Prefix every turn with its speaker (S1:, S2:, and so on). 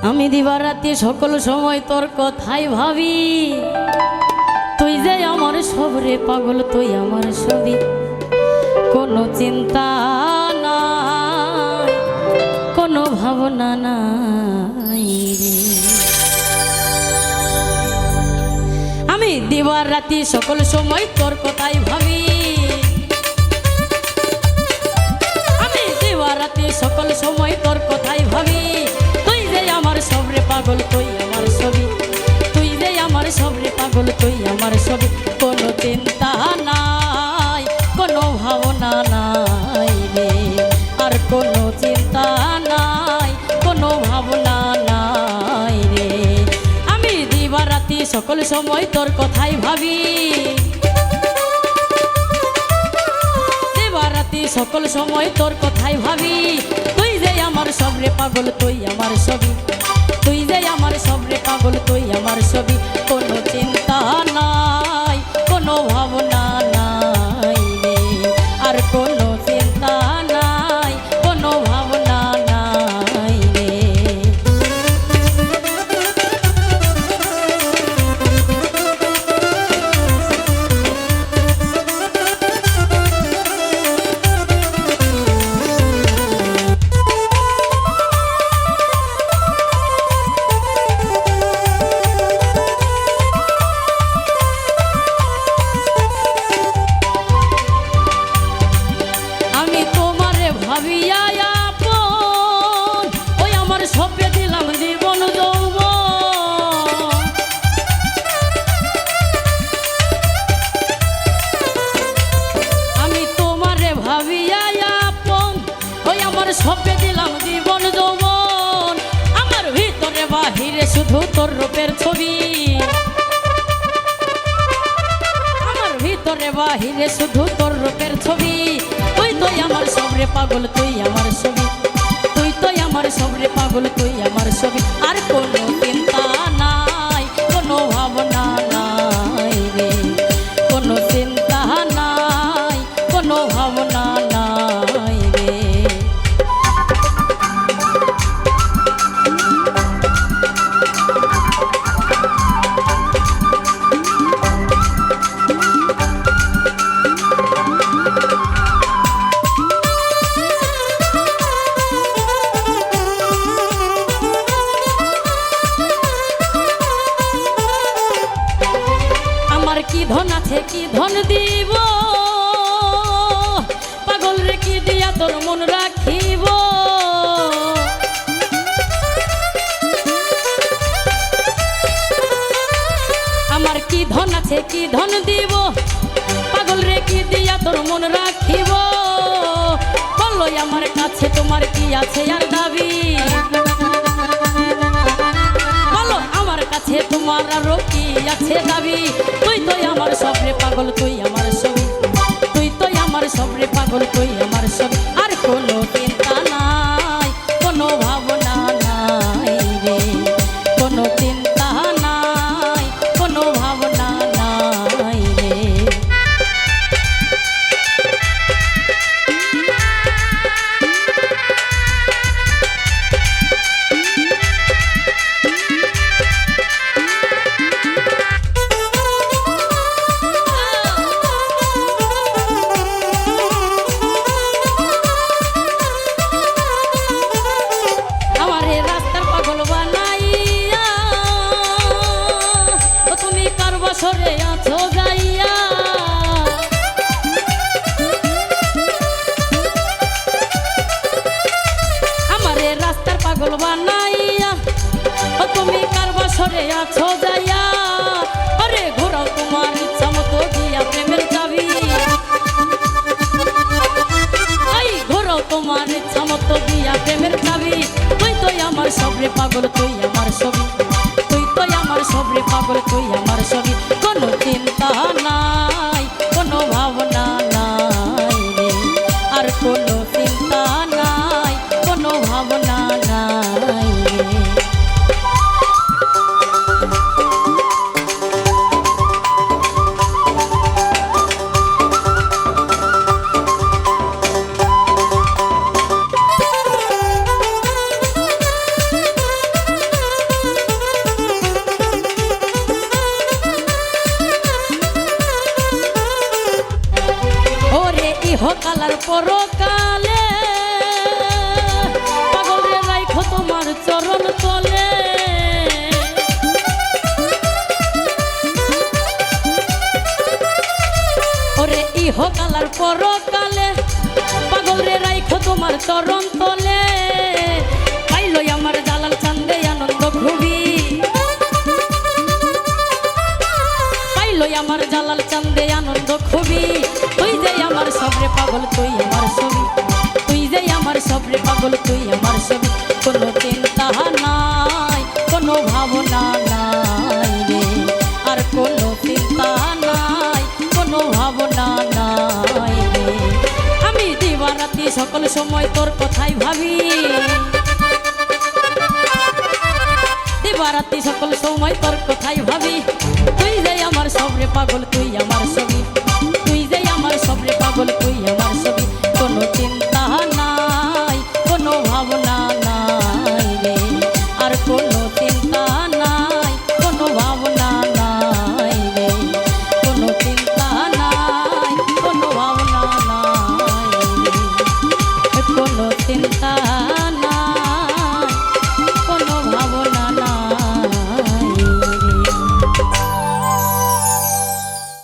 S1: আমি দিবারাতি সকল সময় তোর কথাই ভাবি, তুই যে আমার সবরে পাগল, তুই আমার ছবি। কোনো চিন্তা নাই, কোনো ভাবনা নাই রে। আমি দিবারাতি সকল সময় তোর কথাই ভাবি, আমি দিবারাতি সকল সময় তোর কথাই ভাবি। তুই যে আমার সবরে পাগল, তুই আমার ছবি। তুই যে আমার সবরে পাগল, তুই আমার ছবি। কোনো চিন্তা নাই, কোনো ভাবনা নাই রে। আর কোনো চিন্তা নাই, কোনো ভাবনা নাই রে। আমি দিবারাতি সকল সময় তোর কথাই ভাবি, দিবারাতি সকল সময় তোর কথাই ভাবি। তুই যে আমার সবরে পাগল, তুই আমার ছবি। তুই যে আমার সবরে পাগল, তুই আমার ছবি। কোনো চিন্তা নাই, কোনো ভাবনা নাই রে। আর কোনো চিন্তা নাই, কোনো ভাবনা নাই রে। আমি তোমারে ভাবিয়া আপন, ওই আমার সপে দিলাম জীবন যৌবন। আমি তোমারে ভাবিয়া আপন, ওই আমার সপে দিলাম জীবন যৌবন। আমার ভিতরে বাহিরে শুধু তোর রূপের ছবি, আমার ভিতরে বাহিরে শুধু তোর রূপের ছবি। তুই তো আমার সবরে পাগল, তুই আমার ছবি। তুই তো আমার সবরে পাগল, তুই আমার ছবি। আর কোনো চিন্তা নাই, কোনো ভাবনা নাই রে। কোনো চিন্তা নাই, কোনো ভাবনা নাই রে। আমার কি ধন আছে, কি ধন দিব, পাগল রে কি দিয়া তোর মন রাখিব। আমার কি ধন আছে, কি ধন দিব, পাগল রে কি দিয়া তোর মন রাখিব। বলো আমার কাছে তোমার কি আছে আর দাবি, বলো আমার কাছে তোমার আরো কি আছে দাবি। তুই তো আমার সবরে পাগল, তুই আমার ছবি। তুই তো আমার সবরে পাগল, তুই আমার ছবি। আর কোনো চিন্তা নাই, কোনো ভাবনা নাই রে। কোনো চিন্তা নাই, কোনো ভাবনা নাই রে। আমারে রাস্তার পাগল বানাইয়া, ও তুমি কার বছরে আছো যাইয়া। আমারে রাস্তার পাগল বানাইয়া, ও তুমি কার বছরে আছো যাইয়া। আরে ঘোরাও তোমার ইচ্ছা মতো দিয়া প্রেমের চাবি, এই ঘোরাও তোমার ইচ্ছা মতো দিয়া প্রেমের চাবি। তুই তো আমার সবরে পাগল, তুই আমার ছবি। তুই তো আমার সবরে পাগল, তুই আমার ছবি। কোনো চিন্তা নাই, কোনো ভাবনা নাই রে। আর কোনো চিন্তা নাই, কোনো ভাবনা নাই রে। কালে পাগল রে রাইখো তোমার চরণ তলে ওরে ইহকাল আর পরকালে পাগল রে রাইখো তোমার চরণ তলে পাইলো আমার জালাল চান্দে আনন্দ খুবই পাইলো আমার জালাল চান্দে আনন্দ খুবই তুই যে আমার সবরে পাগল তুই আমার ছবি তুই যে আমার সবরে পাগল তুই আমার ছবি কোনো চিন্তা নাই কোনো ভাবনা নাই রে আর কোনো চিন্তা নাই কোনো ভাবনা নাই রে আমি দিবারাতি সকল সময় তোর কথাই ভাবি দিবারাতি সকল সময় তোর কথাই ভাবি তুই যে আমার সবরে পাগল তুই আমার সব